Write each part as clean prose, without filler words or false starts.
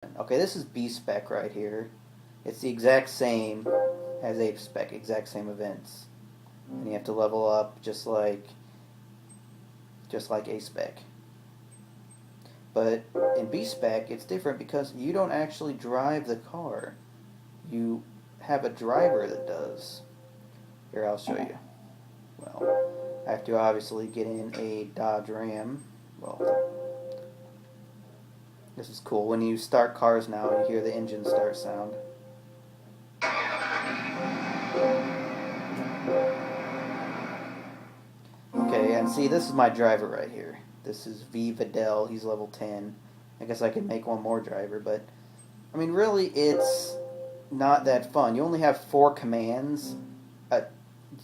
Okay, this is B spec right here. It's the exact same as A spec, exact same events, and you have to level up just like A spec. But in B spec, it's different because you don't actually drive the car. You have a driver that does. Here, I'll show you. Well, I have to obviously get in a Dodge Ram. Well, this is cool. When you start cars now, you hear the engine start sound. Okay, and see, this is my driver right here. This is V. Vidal. He's level 10. I guess I could make one more driver, but I mean, really, it's not that fun. You only have 4 commands.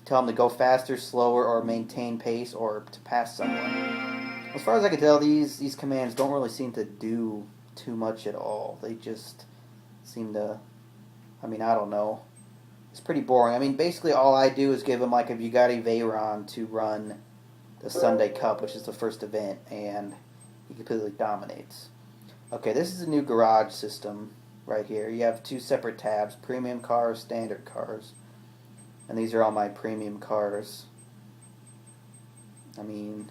Tell them to go faster, slower, or maintain pace, or to pass someone. As far as I can tell, these commands don't really seem to do too much at all. They just seem to. I mean, I don't know. It's pretty boring. I mean, basically, all I do is give him like a Bugatti Veyron to run the Sunday Cup, which is the first event, and he completely dominates. Okay, this is a new garage system right here. You have 2 separate tabs: premium cars, standard cars. And these are all my premium cars. I mean,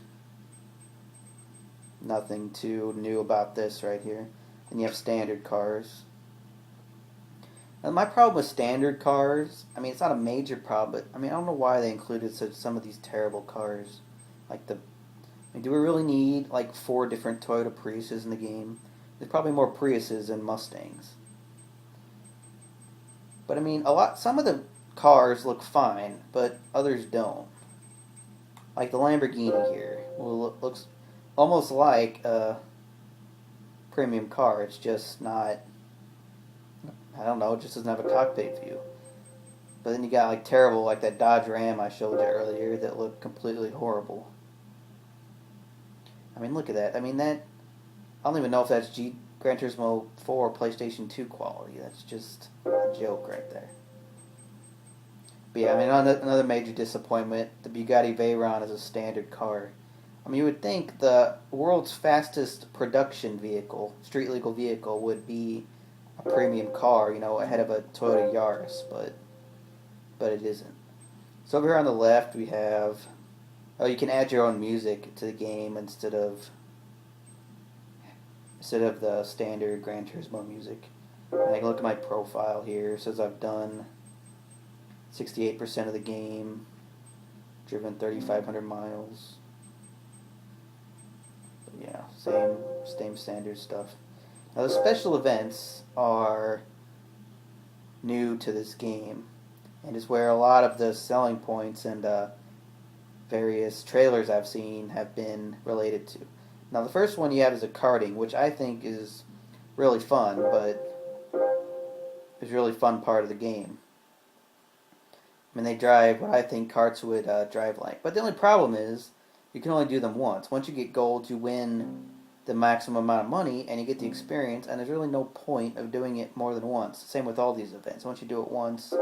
nothing too new about this right here. And you have standard cars. And my problem with standard cars, I mean, it's not a major problem, but I mean, I don't know why they included some of these terrible cars. Like I mean, do we really need like 4 different Toyota Priuses in the game? There's probably more Priuses than Mustangs. But I mean, some of the cars look fine, but others don't. Like the Lamborghini here, looks almost like a premium car. It's just not. I don't know. It just doesn't have a cockpit view. But then you got like terrible, like that Dodge Ram I showed you earlier that looked completely horrible. I mean, look at that. I mean that. I don't even know if that's Gran Turismo 4 PlayStation 2 quality. That's just a joke right there. But yeah, I mean, another major disappointment, the Bugatti Veyron is a standard car. I mean, you would think the world's fastest production vehicle, street legal vehicle, would be a premium car, ahead of a Toyota Yaris, but it isn't. So over here on the left we have, you can add your own music to the game instead of the standard Gran Turismo music. And I can look at my profile here. It says I've done 68% of the game, driven 3,500 miles. But yeah, same standard stuff. Now the special events are new to this game, and is where a lot of the selling points and various trailers I've seen have been related to. Now the first one you have is a karting, which I think is really fun, but is a really fun part of the game. I mean, they drive what I think karts would drive like. But the only problem is you can only do them once. Once you get gold, you win the maximum amount of money, and you get the experience, and there's really no point of doing it more than once. Same with all these events. Once you do it once,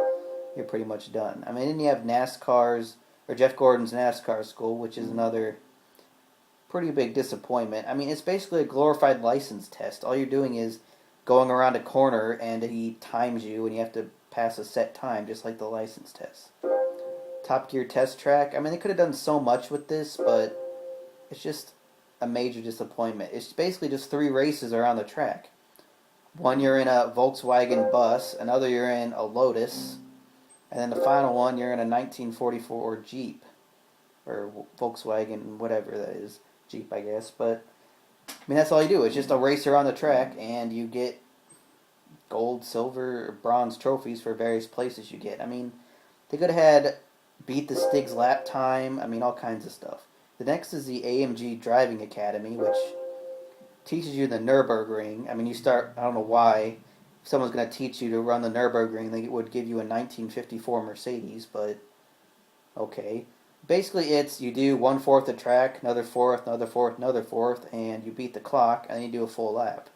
you're pretty much done. I mean, then you have NASCAR's, or Jeff Gordon's NASCAR school, which is another pretty big disappointment. I mean, it's basically a glorified license test. All you're doing is going around a corner, and he times you, and you have to pass a set time, just like the license test. Top Gear test track. I mean, they could have done so much with this, but it's just a major disappointment. It's basically just 3 races around the track. One you're in a Volkswagen bus, another you're in a Lotus, and then the final one you're in a 1944 Jeep, or Volkswagen, whatever that is, Jeep I guess. But I mean, that's all you do. It's just a race around the track, and you get gold, silver, or bronze trophies for various places you get. I mean, they could have had beat the Stig's lap time. I mean, all kinds of stuff. The next is the AMG Driving Academy, which teaches you the Nürburgring. I mean, you start, I don't know why, if someone's going to teach you to run the Nürburgring, they would give you a 1954 Mercedes, but okay. Basically, it's you do 1/4 the track, another fourth, another fourth, another fourth, and you beat the clock, and then you do a full lap.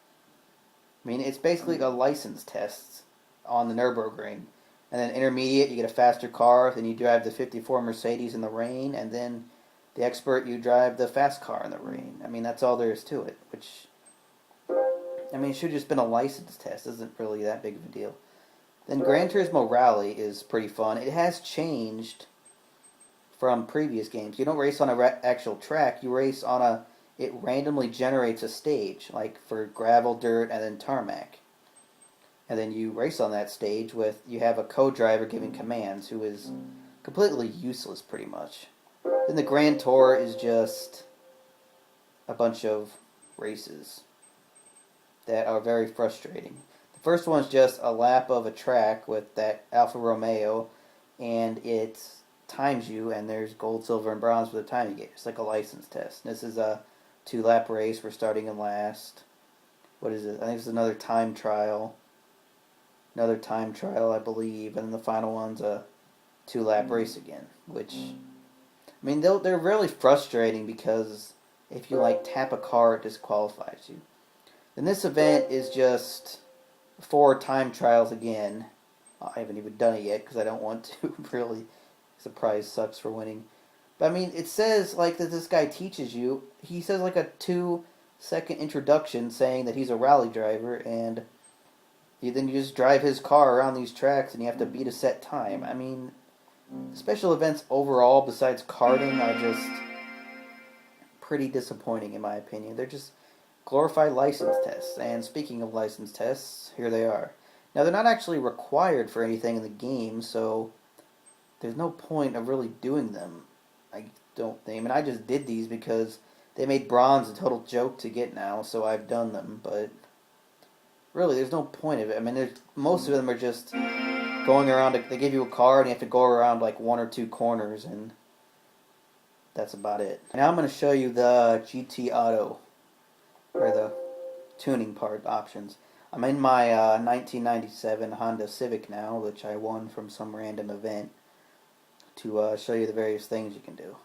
I mean, it's basically a license test on the Nürburgring. And then intermediate, you get a faster car, then you drive the 54 Mercedes in the rain, and then the expert, you drive the fast car in the rain. I mean, that's all there is to it, which, I I mean, it should have just been a license test. It isn't really that big of a deal. Then Gran Turismo Rally is pretty fun. It has changed from previous games. You don't race on a actual track. You race on a... It randomly generates a stage, like for gravel, dirt, and then tarmac. And then you race on that stage with... You have a co-driver giving commands who is completely useless, pretty much. Then the Grand Tour is just a bunch of races that are very frustrating. The first one's just a lap of a track with that Alfa Romeo, and it times you, and there's gold, silver, and bronze for the time you get. It's like a license test. This is a 2-lap race. We're starting in last. What is it? I think it's another time trial. Another time trial, I believe. And then the final one's a 2-lap race again. Which, I mean, they're really frustrating because if you, like, tap a car, it disqualifies you. And this event is just 4 time trials again. I haven't even done it yet because I don't want to, really. The prize sucks for winning. But I mean, it says like that this guy teaches you. He says like a 2-second introduction saying that he's a rally driver, and then you just drive his car around these tracks and you have to beat a set time. I mean, special events overall, besides karting, are just pretty disappointing in my opinion. They're just glorified license tests. And speaking of license tests, here they are. Now, they're not actually required for anything in the game, so there's no point of really doing them, I don't think. I mean, I just did these because they made bronze a total joke to get now, so I've done them, but really, there's no point of it. I mean, most of them are just going around. They give you a car, and you have to go around like 1 or 2 corners, and that's about it. Now I'm going to show you the GT Auto, or the tuning part options. I'm in my 1997 Honda Civic now, which I won from some random event, to show you the various things you can do.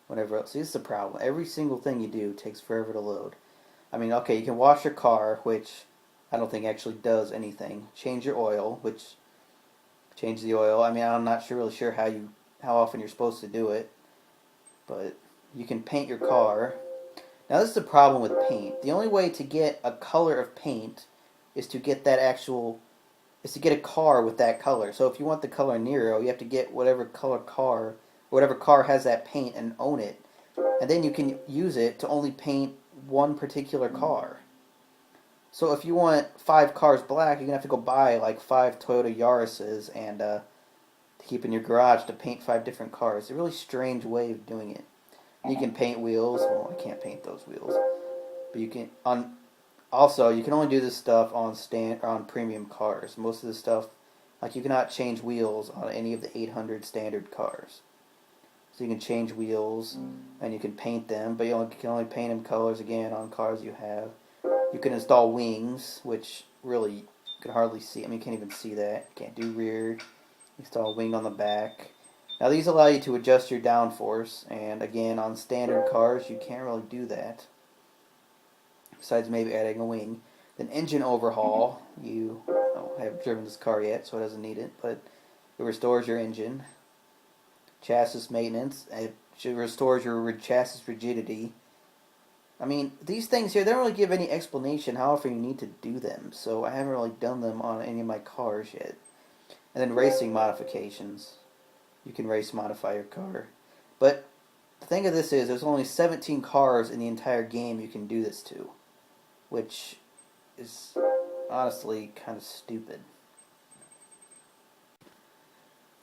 Whatever else. See, this is the problem. Every single thing you do takes forever to load. I mean, okay, you can wash your car, which I don't think actually does anything. Change your oil, which changes the oil. I mean, I'm not really sure how often you're supposed to do it, but you can paint your car. Now, this is the problem with paint. The only way to get a color of paint is to get to get a car with that color. So if you want the color Nero, you have to get whatever car has that paint and own it. And then you can use it to only paint one particular car. So if you want 5 cars black, you're going to have to go buy like 5 Toyota Yaris's and to keep in your garage to paint 5 different cars. It's a really strange way of doing it. You can paint wheels. Well, I can't paint those wheels. But you can... Also, you can only do this stuff on premium cars. Most of the stuff, like you cannot change wheels on any of the 800 standard cars. So you can change wheels and you can paint them, but you can only paint them colors again on cars you have. You can install wings, which really you can hardly see. I mean, you can't even see that. You can't do rear. Install a wing on the back. Now these allow you to adjust your downforce, and again, on standard cars, you can't really do that. Besides maybe adding a wing. Then engine overhaul. I haven't driven this car yet, so it doesn't need it, but it restores your engine. Chassis maintenance. It restores your chassis rigidity. I mean, these things here, they don't really give any explanation how often you need to do them, so I haven't really done them on any of my cars yet. And then racing modifications. You can race modify your car. But the thing of this is, there's only 17 cars in the entire game you can do this to, which is honestly kind of stupid.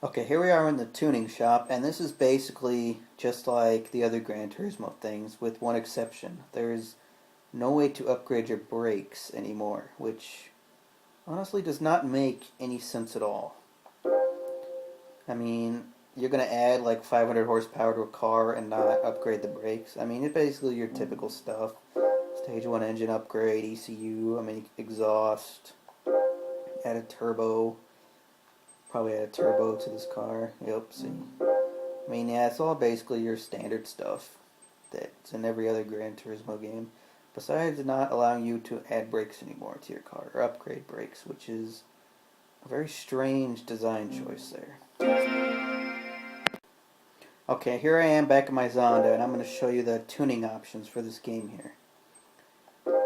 Okay, here we are in the tuning shop, and this is basically just like the other Gran Turismo things, with one exception. There's no way to upgrade your brakes anymore, which honestly does not make any sense at all. I mean, you're going to add like 500 horsepower to a car and not upgrade the brakes. I mean, it's basically your typical stuff. Stage 1 engine upgrade, ECU, I mean, exhaust, add a turbo. Probably add a turbo to this car. Yep, see. I mean, yeah, it's all basically your standard stuff that's in every other Gran Turismo game. Besides not allowing you to add brakes anymore to your car, or upgrade brakes, which is a very strange design choice there. Okay, here I am back in my Zonda, and I'm going to show you the tuning options for this game here.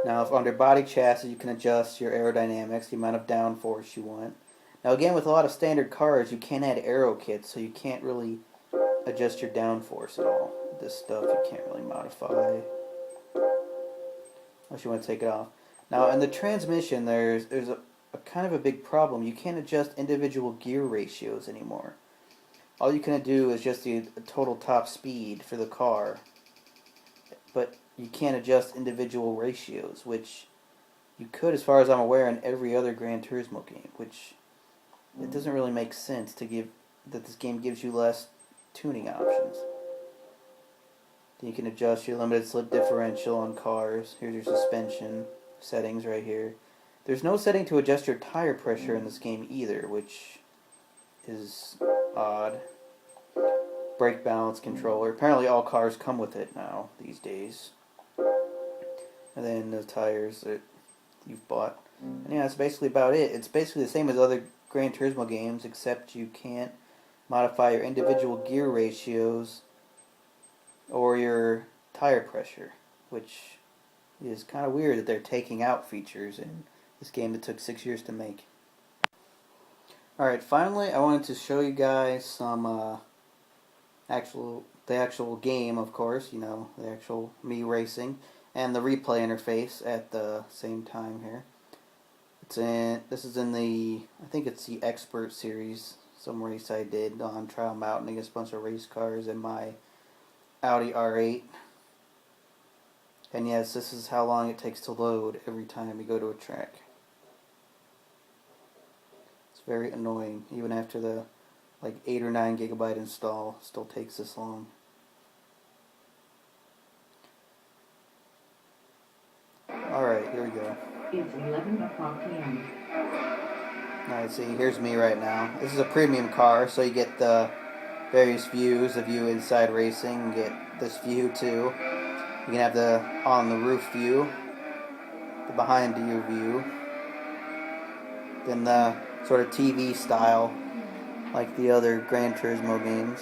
Now, if under body chassis, you can adjust your aerodynamics, the amount of downforce you want. Now, again, with a lot of standard cars, you can't add aero kits, so you can't really adjust your downforce at all. This stuff you can't really modify unless you want to take it off. Now, in the transmission, there's a kind of a big problem. You can't adjust individual gear ratios anymore. All you can do is just the total top speed for the car, but you can't adjust individual ratios, which you could, as far as I'm aware, in every other Gran Turismo game, which it doesn't really make sense to give that this game gives you less tuning options. You can adjust your limited slip differential on cars. Here's your suspension settings right here. There's no setting to adjust your tire pressure in this game either, which is odd. Brake balance controller. Apparently all cars come with it now these days. And then the tires that you've bought. And yeah, that's basically about it. It's basically the same as other Gran Turismo games, except you can't modify your individual gear ratios or your tire pressure, which is kind of weird that they're taking out features in this game that took 6 years to make. Alright, finally I wanted to show you guys some the actual game, of course, you know, the actual me racing, and the replay interface at the same time here. This is in the, I think it's the Expert series, some race I did on Trial Mountain against a bunch of race cars in my Audi R8. And yes, this is how long it takes to load every time you go to a track. It's very annoying, even after the like 8 or 9 gigabyte install, still takes this long. Alright, here we go. It's 11 o'clock p.m. Alright, see, here's me right now. This is a premium car, so you get the various views of you inside racing. You get this view too. You can have the on the roof view, the behind you view, then the sort of TV style, like the other Gran Turismo games.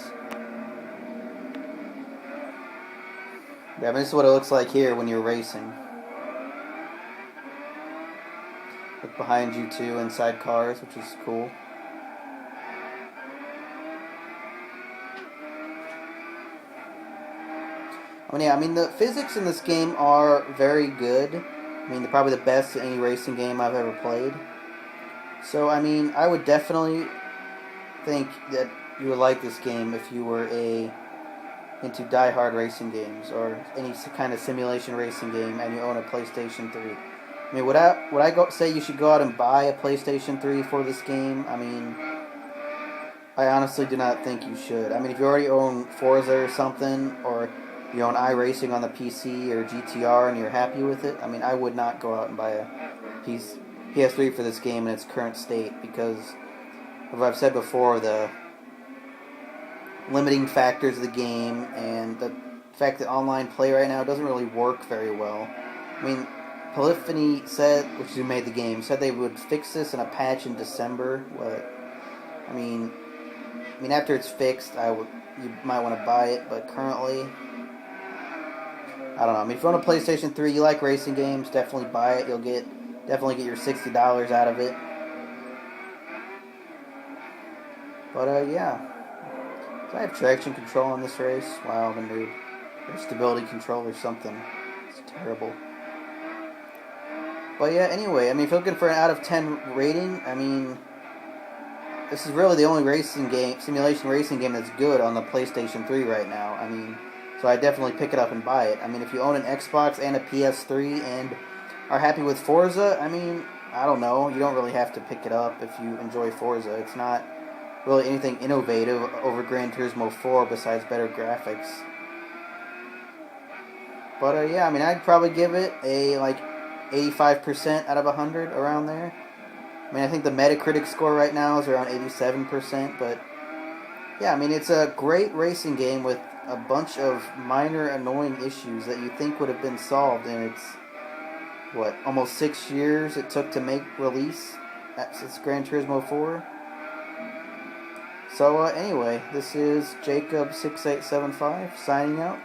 Yeah, I mean, this is what it looks like here when you're racing. Look behind you too, inside cars, which is cool. I mean, the physics in this game are very good. I mean, they're probably the best in any racing game I've ever played. So, I mean, I would definitely think that you would like this game if you were into die-hard racing games or any kind of simulation racing game and you own a PlayStation 3. I mean, would I say you should go out and buy a PlayStation 3 for this game? I mean, I honestly do not think you should. I mean, if you already own Forza or something, or you own iRacing on the PC or GTR and you're happy with it, I mean, I would not go out and buy a PS3 for this game in its current state, because as I've said before, the limiting factors of the game and the fact that online play right now doesn't really work very well. I mean, Polyphony said, which is who made the game, said they would fix this in a patch in December. I mean, after it's fixed, you might want to buy it, but currently, I don't know. I mean, if you own a PlayStation 3, you like racing games, definitely buy it. You'll definitely get your $60 out of it. But yeah. So I have traction control on this race. Wow, I'm a noob. Or stability control or something. It's terrible. But yeah, anyway, I mean, if you're looking for an out of 10 rating, I mean, this is really the only simulation racing game that's good on the PlayStation 3 right now. I mean, so I definitely pick it up and buy it. I mean, if you own an Xbox and a PS3 and are happy with Forza, I mean, I don't know. You don't really have to pick it up if you enjoy Forza. It's not really anything innovative over Gran Turismo 4 besides better graphics. But yeah, I mean, I'd probably give it a like 85% out of 100, around there. I mean, I think the Metacritic score right now is around 87%, but yeah, I mean, it's a great racing game with a bunch of minor annoying issues that you think would have been solved in its, almost 6 years it took to make release since Gran Turismo 4. So anyway, this is Jacob6875 signing out.